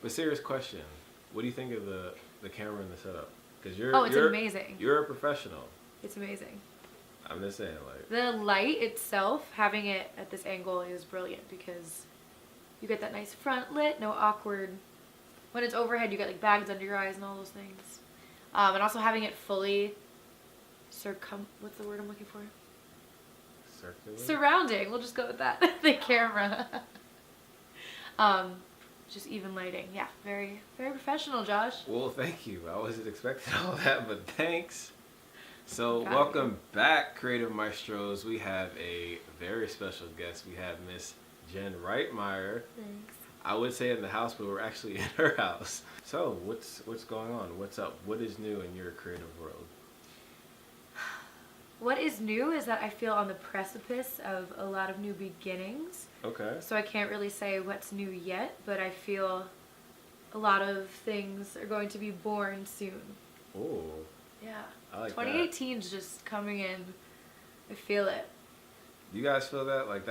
But serious question, what do you think of the camera and the setup? Because it's amazing. You're a professional. It's amazing. I'm just saying, like, the light itself, having it at this angle is brilliant because you get that nice front lit, no awkward. When it's overhead, you get like bags under your eyes and all those things. And also having it fully what's the word I'm looking for? circular. Surrounding. We'll just go with that. The camera. Just even lighting. Yeah, very, very professional, Josh. Well, thank you. I wasn't expecting all that, but thanks. So, welcome back, Creative Maestros. We have a very special guest. We have Miss Jen Reitmeier. Thanks. I would say in the house, but we're actually in her house. So, what's going on? What's up? What is new in your creative world? What is new is that I feel on the precipice of a lot of new beginnings. Okay. So I can't really say what's new yet, but I feel a lot of things are going to be born soon. Oh. Yeah. I like 2018 is just coming in. I feel it. You guys feel that? Like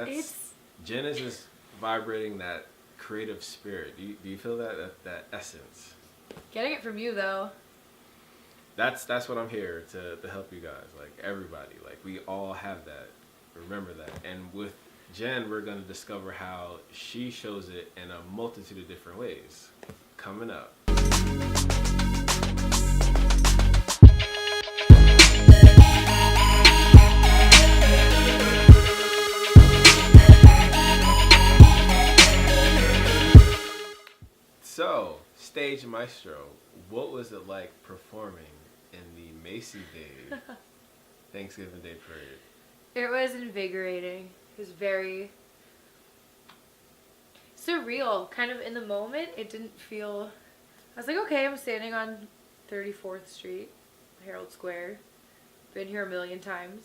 Jen is just vibrating that creative spirit. Do you feel that essence? Getting it from you though. That's what I'm here to help you guys. Like everybody. Like we all have that. Remember that. And with Jen, we're gonna discover how she shows it in a multitude of different ways. Coming up. So, Stage Maestro, what was it like performing in the Macys Day, Thanksgiving Day parade? It was invigorating. It was very surreal. Kind of in the moment, it didn't feel... I was like, okay, I'm standing on 34th Street, Herald Square. Been here a million times.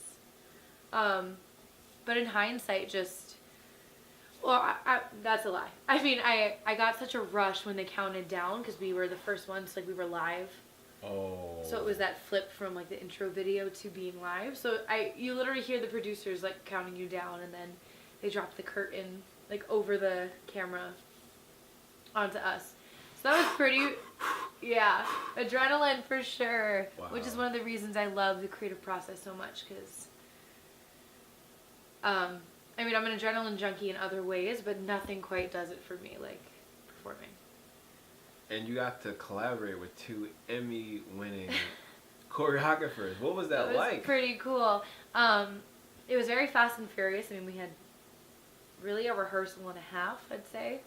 But in hindsight, just... Well, that's a lie. I mean, I got such a rush when they counted down because we were the first ones, like we were live. Oh. So it was that flip from like the intro video to being live. So you literally hear the producers like counting you down, and then they drop the curtain like over the camera onto us. So that was pretty, yeah, adrenaline for sure. Wow. Which is one of the reasons I love the creative process so much because, I mean, I'm an adrenaline junkie in other ways, but nothing quite does it for me like performing. And you got to collaborate with 2 Emmy-winning choreographers. What was that like? It was pretty cool. It was very fast and furious. I mean, we had really a rehearsal and a half, I'd say.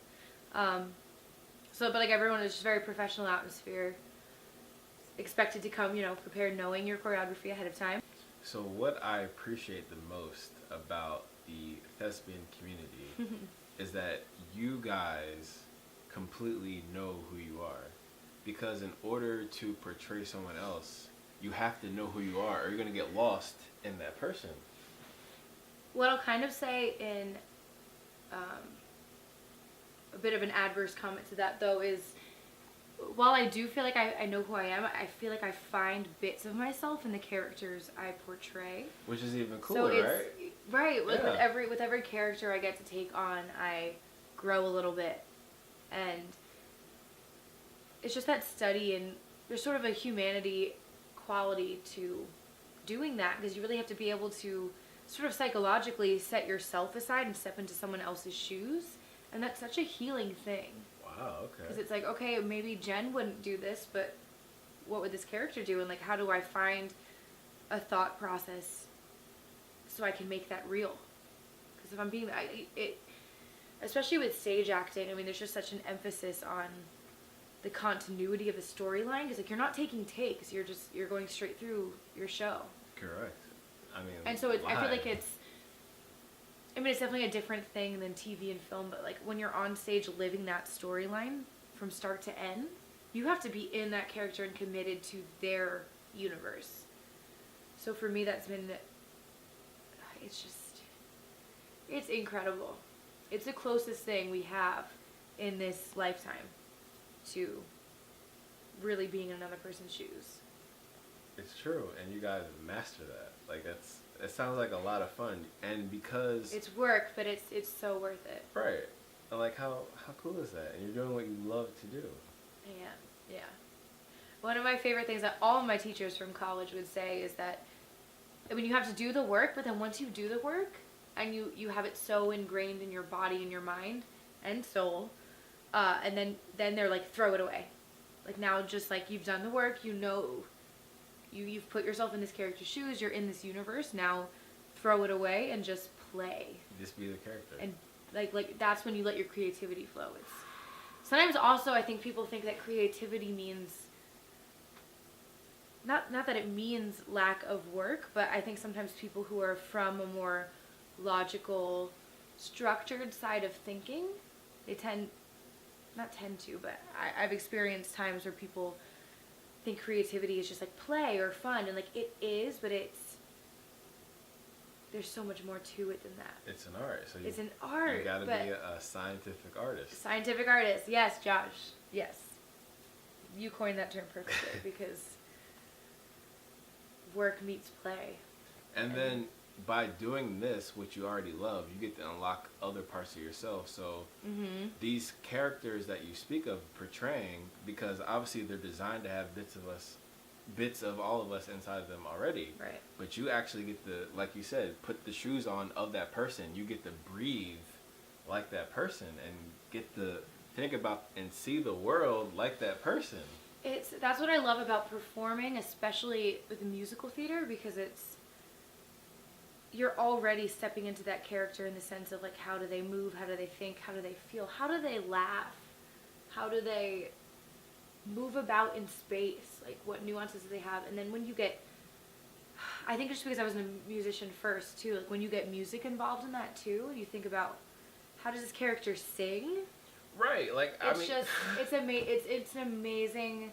But like everyone was just very professional atmosphere. Expected to come, prepared knowing your choreography ahead of time. So what I appreciate the most about the thespian community is that you guys completely know who you are, because in order to portray someone else, you have to know who you are or you're going to get lost in that person. What I'll kind of say in a bit of an adverse comment to that though is, while I do feel like I know who I am, I feel like I find bits of myself in the characters I portray. Which is even cooler, right? Right. Like Yeah. with every character I get to take on, I grow a little bit. And it's just that study, and there's sort of a humanity quality to doing that, because you really have to be able to sort of psychologically set yourself aside and step into someone else's shoes. And that's such a healing thing. Wow, okay. Because it's like, okay, maybe Jen wouldn't do this, but what would this character do? And like, how do I find a thought process so I can make that real? Because if I'm being, especially with stage acting, I mean, there's just such an emphasis on the continuity of a storyline. Because like, you're not taking takes, you're going straight through your show. Correct. I mean, and so I feel like it's definitely a different thing than TV and film, but like when you're on stage living that storyline from start to end, you have to be in that character and committed to their universe. So for me, that's been, it's incredible. It's the closest thing we have in this lifetime to really being in another person's shoes. It's true, and you guys master that. Like it sounds like a lot of fun, and because it's work, but it's so worth it. Right. Like, how cool is that? And you're doing what you love to do. Yeah. One of my favorite things that all of my teachers from college would say is that, I mean, you have to do the work, but then once you do the work and you have it so ingrained in your body and your mind and soul, and then they're like, throw it away. Like, now just like you've done the work, you know, you've put yourself in this character's shoes, you're in this universe, now throw it away and just play. Just be the character. And like that's when you let your creativity flow. It's sometimes also, I think people think that creativity means not that it means lack of work, but I think sometimes people who are from a more logical, structured side of thinking, they but I've experienced times where people think creativity is just like play or fun, and like it is, but there's so much more to it than that. It's an art. So it's an art. You gotta be a scientific artist. Scientific artist, yes, Josh, yes. You coined that term perfectly because work meets play. And then by doing this, which you already love, you get to unlock other parts of yourself. So these characters that you speak of portraying, because obviously they're designed to have bits of all of us inside them already. Right. But you actually get to, like you said, put the shoes on of that person. You get to breathe like that person and get to think about and see the world like that person. That's what I love about performing, especially with musical theater, because you're already stepping into that character in the sense of like, how do they move, how do they think, how do they feel, how do they laugh, how do they move about in space, like what nuances do they have. And then when you get, I think just because I was a musician first too, like when you get music involved in that too, and you think about how does this character sing. Right, like it's an amazing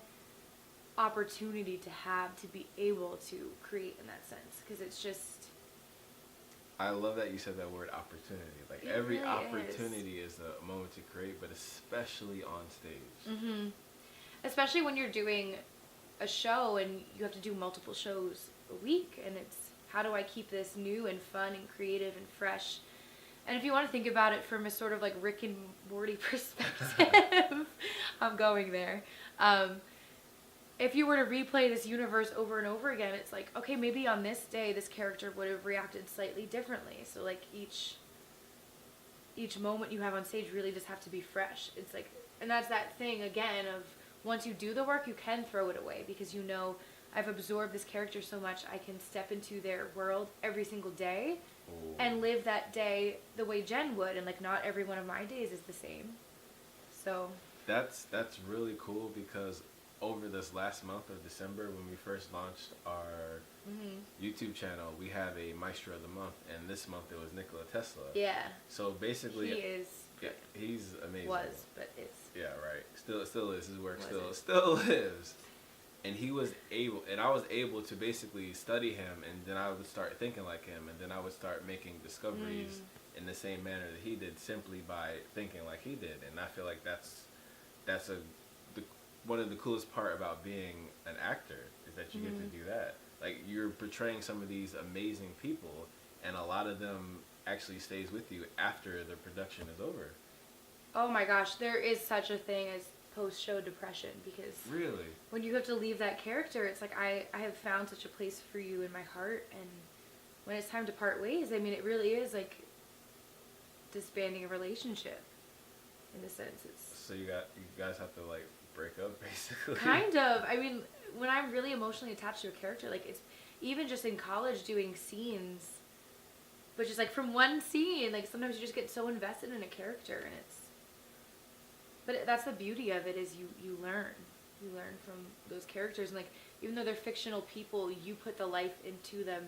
opportunity to have, to be able to create in that sense, because it's just. I love that you said that word opportunity. Like every really opportunity is a moment to create, but especially on stage. Mm-hmm. Especially when you're doing a show and you have to do multiple shows a week, and it's how do I keep this new and fun and creative and fresh. And if you want to think about it from a sort of like Rick and Morty perspective, I'm going there. If you were to replay this universe over and over again, it's like, okay, maybe on this day this character would have reacted slightly differently. So like each moment you have on stage really just have to be fresh. It's like, and that's that thing again of once you do the work, you can throw it away because you know I've absorbed this character so much I can step into their world every single day. Ooh. And live that day the way Jen would, and like not every one of my days is the same. So that's really cool, because over this last month of December, when we first launched our YouTube channel, we have a Maestro of the month, and this month it was Nikola Tesla. Yeah. So basically, yeah, he's amazing. Was, but is. Yeah, right. Still is. His work still lives. And he was able, and I was able to basically study him, and then I would start thinking like him, and then I would start making discoveries in the same manner that he did, simply by thinking like he did. And I feel like that's one of the coolest part about being an actor, is that you get to do that. Like, you're portraying some of these amazing people, and a lot of them actually stays with you after the production is over. Oh my gosh, there is such a thing as post-show depression, because really, when you have to leave that character, it's like I have found such a place for you in my heart, and when it's time to part ways, I mean, it really is like disbanding a relationship in a sense. So you guys have to like break up basically. Kind of. I mean, when I'm really emotionally attached to a character, like it's even just in college doing scenes, but just like from one scene, like sometimes you just get so invested in a character, and but that's the beauty of it, is you learn from those characters, and like even though they're fictional people, you put the life into them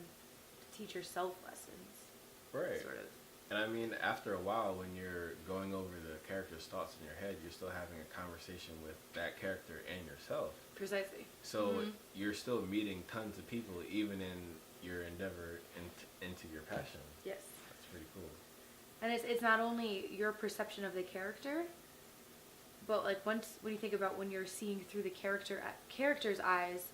to teach yourself lessons. Right. Sort of. And I mean, after a while, when you're going over the character's thoughts in your head, you're still having a conversation with that character and yourself. Precisely. So you're still meeting tons of people, even in your endeavor into your passion. Yes. That's pretty cool. And it's not only your perception of the character, but like when you think about when you're seeing through the character's eyes,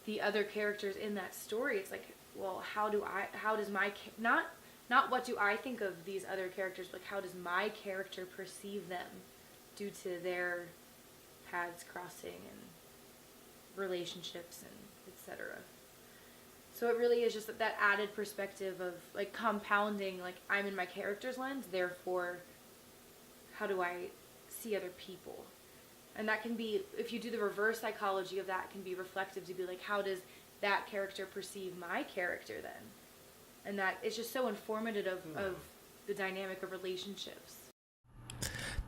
the other characters in that story, it's like, well, how does my not not what do I think of these other characters, but how does my character perceive them due to their paths crossing and relationships and etc. So it really is just that added perspective of like compounding, like I'm in my character's lens, therefore how do I see other people? And that can be, if you do the reverse psychology of that, it can be reflective to be like, how does that character perceive my character then? And that it's just so informative of the dynamic of relationships.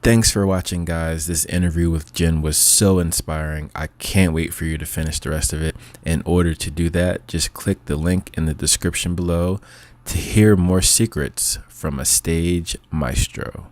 Thanks for watching, guys. This interview with Jen was so inspiring. I can't wait for you to finish the rest of it. In order to do that, just click the link in the description below to hear more secrets from a stage maestro.